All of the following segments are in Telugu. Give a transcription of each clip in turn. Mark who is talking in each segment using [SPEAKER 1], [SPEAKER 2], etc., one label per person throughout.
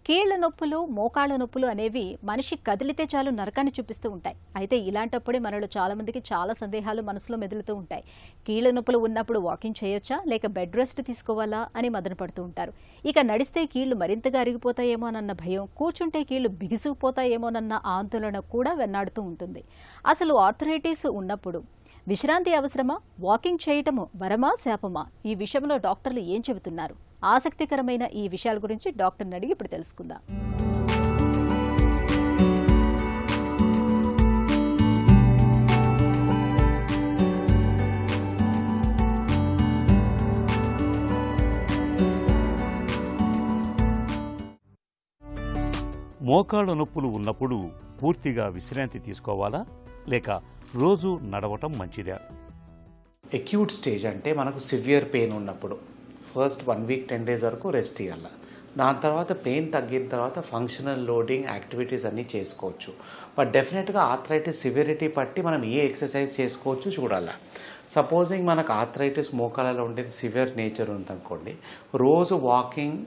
[SPEAKER 1] కీళ్ల నొప్పులు, మోకాళ్ల నొప్పులు అనేవి మనిషి కదిలితే చాలు నరకాన్ని చూపిస్తూ ఉంటాయి. అయితే ఇలాంటప్పుడే మనలో చాలా మందికి చాలా సందేహాలు మనసులో మెదులుతూ ఉంటాయి. కీళ్ల నొప్పులు ఉన్నప్పుడు వాకింగ్ చేయొచ్చా లేక బెడ్ రెస్ట్ తీసుకోవాలా అని మదన పడుతూ ఉంటారు. ఇక నడిస్తే కీళ్లు మరింతగా అరిగిపోతాయేమోనన్న భయం, కూర్చుంటే కీళ్లు బిగుసుకుపోతాయేమోనన్న ఆందోళన కూడా వెన్నాడుతూ ఉంటుంది. అసలు ఆర్థరైటిస్ ఉన్నప్పుడు విశ్రాంతి అవసరమా? వాకింగ్ చేయటము వరమా శాపమా? ఈ విషయంలో డాక్టర్లు ఏం చెబుతున్నారు? ఆసక్తికరమైన ఈ విషయాల గురించి డాక్టర్ని అడిగి ఇప్పుడు తెలుసుకుందాం.
[SPEAKER 2] మోకాళ్ళ నొప్పులు ఉన్నప్పుడు పూర్తిగా విశ్రాంతి తీసుకోవాలా లేక రోజు నడవటం మంచిదా?
[SPEAKER 3] అక్యూట్ స్టేజ్ అంటే మనకు సివియర్ పెయిన్ ఉన్నప్పుడు ఫస్ట్ 1 వీక్ 10 డేస్ వరకు రెస్ట్ ఇవ్వాలి. దాని తర్వాత పెయిన్ తగ్గిన తర్వాత ఫంక్షనల్ లోడింగ్ యాక్టివిటీస్ అన్నీ చేసుకోవచ్చు. బట్ డెఫినెట్గా ఆర్థరైటిస్ సివియరిటీ బట్టి మనం ఏ ఎక్సర్సైజ్ చేసుకోవచ్చు చూడాలి. సపోజింగ్ మనకు ఆర్థరైటిస్ మోకాలలో ఉండేది సివియర్ నేచర్ ఉందనుకోండి, రోజు వాకింగ్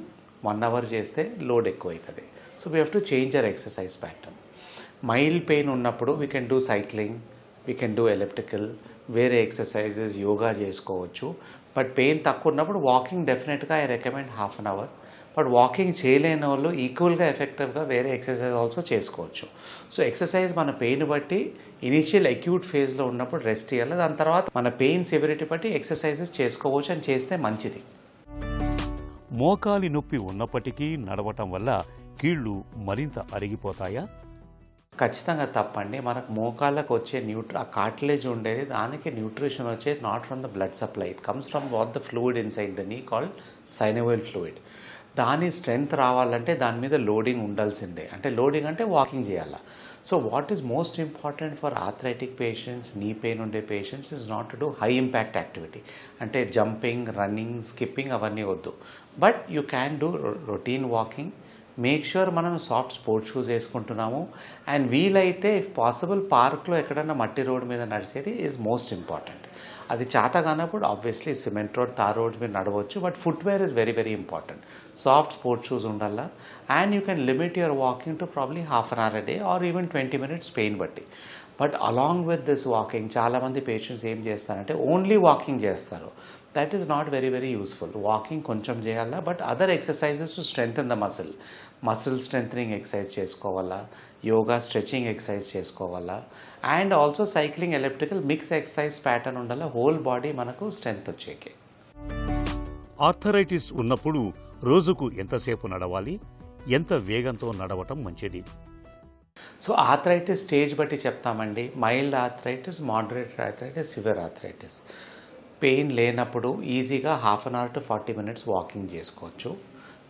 [SPEAKER 3] 1 అవర్ చేస్తే లోడ్ ఎక్కువ అవుతుంది. So we have to change our exercise pattern. Mild pain ఉన్నప్పుడు we can do cycling, we can do elliptical, వేరే ఎక్సర్సైజెస్ యోగా చేసుకోవచ్చు. బట్ పెయిన్ తక్కువ ఉన్నప్పుడు వాకింగ్ డెఫినెట్గా I recommend half an hour. But walking చేయలేని వాళ్ళు ఈక్వల్గా ఎఫెక్టివ్గా వేరే ఎక్సర్సైజ్ ఆల్సో చేసుకోవచ్చు. సో ఎక్సర్సైజ్ మన పెయిన్ బట్టి ఇనీషియల్ అక్యూట్ ఫేజ్లో ఉన్నప్పుడు రెస్ట్ ఇవ్వాలి. దాని తర్వాత మన పెయిన్ సివిరిటీ బట్టి ఎక్సర్సైజెస్ చేసుకోవచ్చు అని చేస్తే మంచిది.
[SPEAKER 2] మోకాలి నొప్పి ఉన్నప్పటికీ నడవటం వల్ల కీళ్లు మరింత అరిగిపోతాయా?
[SPEAKER 3] ఖచ్చితంగా తప్పండి. మనకు మోకాళ్ళకు వచ్చే ఆ కార్టిలేజ్ ఉండేది, దానికి న్యూట్రిషన్ వచ్చేది not from the blood supply, it comes from what the fluid inside the నీ కాల్డ్ సైనోవియల్ ఫ్లూయిడ్. దాని స్ట్రెంగ్త్ రావాలంటే దాని మీద లోడింగ్ ఉండాల్సిందే. అంటే లోడింగ్ అంటే వాకింగ్ చేయాలి. So what is most important for arthritic patients, knee pain ఉండే patients is not to do high impact activity. అంటే జంపింగ్, రన్నింగ్, స్కిప్పింగ్ అవన్నీ వద్దు. But you can do routine walking. Make sure మనం సాఫ్ట్ స్పోర్ట్స్ షూస్ వేసుకుంటున్నాము. అండ్ వీలైతే ఇఫ్ పాసిబుల్ పార్క్లో ఎక్కడన్నా మట్టి రోడ్ మీద నడిచేది ఈజ్ మోస్ట్ ఇంపార్టెంట్. అది చేత కానప్పుడు obviously cement road, tar road మీద నడవచ్చు. But footwear is very very important. Soft sports shoes ఉండాలా. And you can limit your walking to probably half an hour a day or even 20 minutes pain బట్టి. But along with this walking చాలామంది పేషెంట్స్ ఏం చేస్తారంటే ఓన్లీ వాకింగ్ చేస్తారు. That is not very very useful. Walking కొంచెం చేయాలా, but other exercises to strengthen the muscle strengthening exercise చేసుకోవాలా, యోగా స్ట్రెచింగ్ ఎక్సర్సైజ్ చేసుకోవాలా, and also cycling, elliptical mix exercise pattern ఉండాలా, హోల్ బాడీ మనకు స్ట్రెంగ్త్ వచ్చేకే.
[SPEAKER 2] ఆర్థరైటిస్ ఉన్నప్పుడు రోజుకు ఎంతసేపు నడవాలి? ఎంత వేగంతో నడవటం మంచిది?
[SPEAKER 3] సో ఆర్థరైటిస్ స్టేజ్ బట్టి చెప్తామండి. Mild arthritis, moderate arthritis, severe arthritis. Pain లేనప్పుడు ఈజీగా half an hour to 40 minutes walking చేసుకోవచ్చు.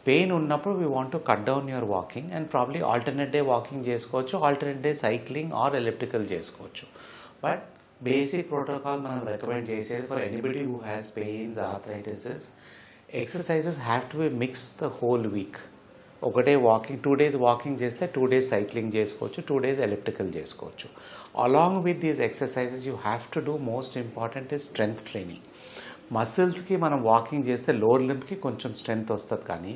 [SPEAKER 3] పెయిన్ ఉన్నప్పుడు we want to cut down your walking and probably alternate day walking చేసుకోవచ్చు, alternate day cycling or elliptical చేసుకోవచ్చు. బట్ బేసిక్ ప్రోటోకాల్ మనం రికమెండ్ చేసేది for anybody who has pains, arthritis, exercises have to be mix the whole week. ఒకటే వాకింగ్ 2 days వాకింగ్ చేస్తే 2 days సైక్లింగ్ చేసుకోవచ్చు, 2 days ఎలిప్టికల్ చేసుకోవచ్చు. Along with these exercises you have to do most important is strength training. మసిల్స్కి మనం వాకింగ్ చేస్తే లోవర్ లింబ్కి కొంచెం స్ట్రెంగ్త్ వస్తుంది, కానీ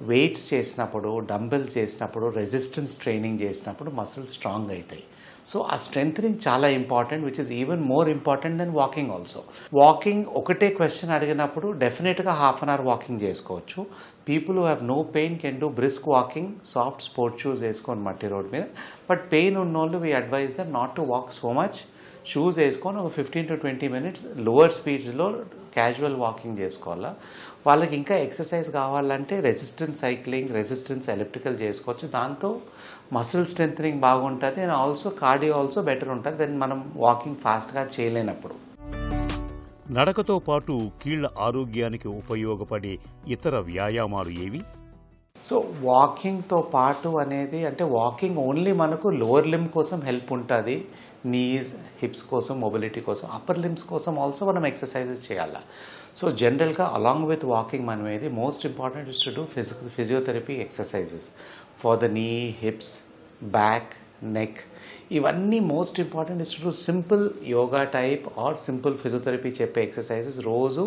[SPEAKER 3] వెయిట్స్ చేసినప్పుడు, డంబెల్స్ చేసినప్పుడు, రెసిస్టెన్స్ ట్రైనింగ్ చేసినప్పుడు మసిల్స్ స్ట్రాంగ్ అవుతాయి. సో ఆ స్ట్రెంథనింగ్ చాలా important, which is even more important than walking also. Walking ఒకటే క్వశ్చన్ అడిగినప్పుడు డెఫినెట్గా హాఫ్ అన్ అవర్ వాకింగ్ చేసుకోవచ్చు. People who have no pain can do brisk walking, soft sports shoes వేసుకొని మట్టి రోడ్ మీద. బట్ పెయిన్ ఉన్నోళ్ళు we advise them not to walk so much. Shoes వేసుకొని ఒక 15 to 20 minutes లోవర్ స్పీడ్స్లో క్యాజువల్ వాకింగ్ చేసుకోవాలా. వాళ్ళకి ఇంకా ఎక్సర్సైజ్ కావాలంటే రెసిస్టెన్స్ సైక్లింగ్, రెసిస్టెన్స్ ఎలిప్టికల్ చేసుకోవచ్చు. దాంతో మసిల్ స్ట్రెంథనింగ్ బాగుంటుంది and also cardio also better ఉంటుంది దెన్ మనం వాకింగ్ ఫాస్ట్గా చేయలేనప్పుడు.
[SPEAKER 2] నడకతో పాటు కీళ్ల ఆరోగ్యానికి ఉపయోగపడే ఇతర వ్యాయామాలు ఏవి?
[SPEAKER 3] సో వాకింగ్తో పాటు అనేది అంటే వాకింగ్ ఓన్లీ మనకు లోవర్ లింబ్ కోసం హెల్ప్ ఉంటుంది, నీస్, హిప్స్ కోసం, మొబిలిటీ కోసం. అప్పర్ లిమ్స్ కోసం ఆల్సో మనం ఎక్సర్సైజెస్ చేయాలి. సో జనరల్గా అలాంగ్ విత్ వాకింగ్ మనం ఏది most important is to do physiotherapy exercises for the knee, hips, back, neck. ఇవన్నీ most important is to do simple yoga type or simple physiotherapy చెప్పే ఎక్సర్సైజెస్ రోజు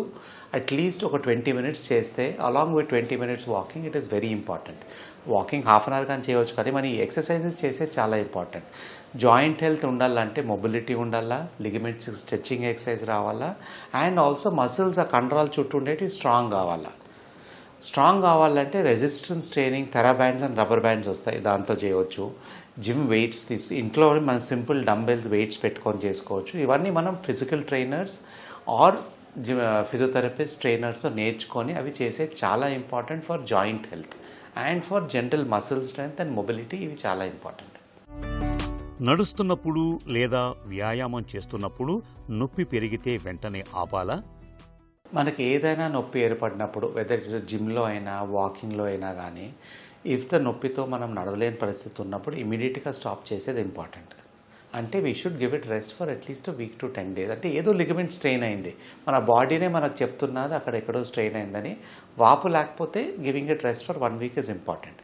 [SPEAKER 3] అట్లీస్ట్ ఒక 20 మినిట్స్ చేస్తే along with 20 minutes walking it is very important. Walking half an hour కానీ చేయవచ్చు, కానీ మన ఈ ఎక్సర్సైజెస్ చేసేది చాలా ఇంపార్టెంట్. జాయింట్ హెల్త్ ఉండాలంటే మొబిలిటీ ఉండాలా, లిగమెంట్స్ స్ట్రెచ్చింగ్ ఎక్సర్సైజ్ రావాలా, అండ్ ఆల్సో మసిల్స్ ఆ కండరాల చుట్టూ ఉండేవి స్ట్రాంగ్ కావాలా. స్ట్రాంగ్ కావాలంటే resistance training, therabands and rubber bands వస్తాయి, దాంతో చేయవచ్చు. జిమ్ వెయిట్స్ ఇంట్లో మనం సింపుల్ డంబెల్స్ వెయిట్స్ పెట్టుకొని చేసుకోవచ్చు. ఇవన్నీ మనం ఫిజికల్ ట్రైనర్స్ ఆర్ ఫిజియోథెరపిస్ట్ ట్రైనర్స్తో నేర్చుకొని అవి చేసే చాలా important for joint health and for general muscle strength and mobility. ఇవి చాలా ఇంపార్టెంట్.
[SPEAKER 2] నడుస్తున్నప్పుడు లేదా వ్యాయామం చేస్తున్నప్పుడు నొప్పి పెరిగితే వెంటనే ఆపాలా?
[SPEAKER 3] మనకి ఏదైనా నొప్పి ఏర్పడినప్పుడు వెదర్ ఇట్స్ జిమ్లో అయినా వాకింగ్లో అయినా కానీ ఇఫ్ ద నొప్పితో మనం నడవలేని పరిస్థితి ఉన్నప్పుడు ఇమీడియట్గా స్టాప్ చేసేది ఇంపార్టెంట్. అంటే we should give it rest for at least week to 10 days. అంటే ఏదో లిగమెంట్ స్ట్రెయిన్ అయింది, మన బాడీనే మనకు చెప్తున్నది అక్కడ ఎక్కడో స్ట్రెయిన్ అయిందని. వాపు లేకపోతే giving it rest for 1 week is important.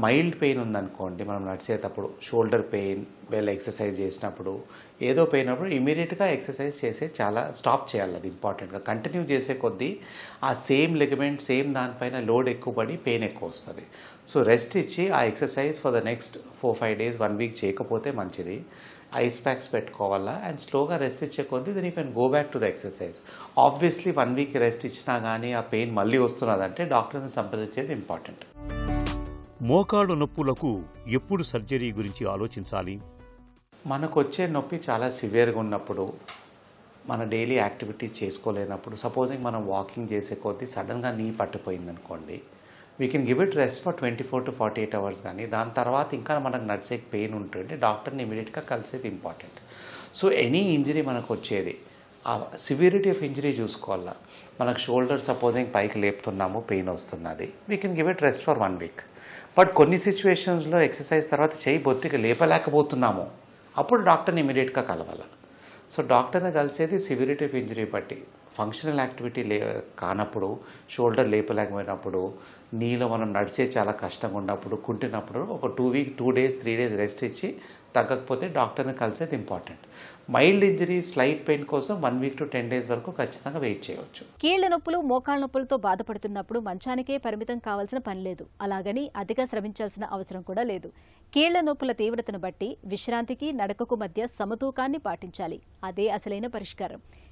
[SPEAKER 3] Mild pain ఉందనుకోండి, మనం నడిచేటప్పుడు షోల్డర్ పెయిన్, వేళ ఎక్సర్సైజ్ చేసినప్పుడు ఏదో పెయిన్ అప్పుడు ఇమీడియట్గా ఎక్సర్సైజ్ చేసే చాలా స్టాప్ చేయాలి. అది ఇంపార్టెంట్గా కంటిన్యూ చేసే కొద్దీ ఆ సేమ్ లిగమెంట్ సేమ్ దానిపైన లోడ్ ఎక్కువ పడి పెయిన్ ఎక్కువ వస్తుంది. సో రెస్ట్ ఇచ్చి ఆ exercise for the next 4-5 days 1 week చేయకపోతే మంచిది. ఐస్ ప్యాక్స్ పెట్టుకోవాలా అండ్ స్లోగా రెస్ట్ ఇచ్చే కొద్దీ then you can go back to the exercise. Obviously 1 week rest ఇచ్చినా కానీ ఆ పెయిన్ మళ్ళీ వస్తున్నదంటే డాక్టర్ని సంప్రదించేది ఇంపార్టెంట్.
[SPEAKER 2] మోకాళ్ళు నొప్పులకు ఎప్పుడు సర్జరీ గురించి ఆలోచించాలి?
[SPEAKER 3] మనకు వచ్చే నొప్పి చాలా సివియర్గా ఉన్నప్పుడు, మన డైలీ యాక్టివిటీస్ చేసుకోలేనప్పుడు, సపోజింగ్ మనం వాకింగ్ చేసే కొద్దీ సడన్గా నీ పట్టిపోయింది అనుకోండి, we can give it rest for 24 to 48 hours. కానీ దాని తర్వాత ఇంకా మనకు నడిచే పెయిన్ ఉంటుంది, డాక్టర్ని ఇమీడియట్గా కలిసేది ఇంపార్టెంట్. సో ఎనీ ఇంజరీ మనకు వచ్చేది ఆ సివియరిటీ ఆఫ్ ఇంజరీ చూసుకోవాలా. మనకు షోల్డర్ సపోజింగ్ పైకి లేపుతున్నాము, పెయిన్ వస్తున్నది, we can give it rest for 1 week. But కొన్ని సిచ్యువేషన్స్లో ఎక్సర్సైజ్ తర్వాత చేయి బొత్తిగా లేపలేకపోతున్నాము, అప్పుడు డాక్టర్ని ఇమీడియట్గా కలవాలి. సో డాక్టర్ని కలిసేది సివియరిటీ ఆఫ్ ఇంజరీ బట్టి. ఫంక్షనల్ యాక్టివిటీ కానప్పుడు, షోల్డర్ లేపలేకపోయినప్పుడు, నీలో మనం నడిచే చాలా కష్టంగా ఉన్నప్పుడు, కుంటినప్పుడు ఒక 2 days 3 days రెస్ట్ ఇచ్చి తగ్గకపోతే డాక్టర్ని కలిసేది important. Mild injury, slight pain కోసం 1 week to 10 days వరకు ఖచ్చితంగా వెయిట్ చేయవచ్చు.
[SPEAKER 1] కీళ్ల నొప్పులు, మోకాళ్ళ నొప్పులతో బాధపడుతున్నప్పుడు మంచానికే పరిమితం కావాల్సిన పని లేదు. అలాగని అతిగా శ్రమించాల్సిన అవసరం కూడా లేదు. కీళ్ల నొప్పుల తీవ్రతను బట్టి విశ్రాంతికి, నడకకు మధ్య సమతూకాన్ని పాటించాలి. అదే అసలైన పరిష్కారం.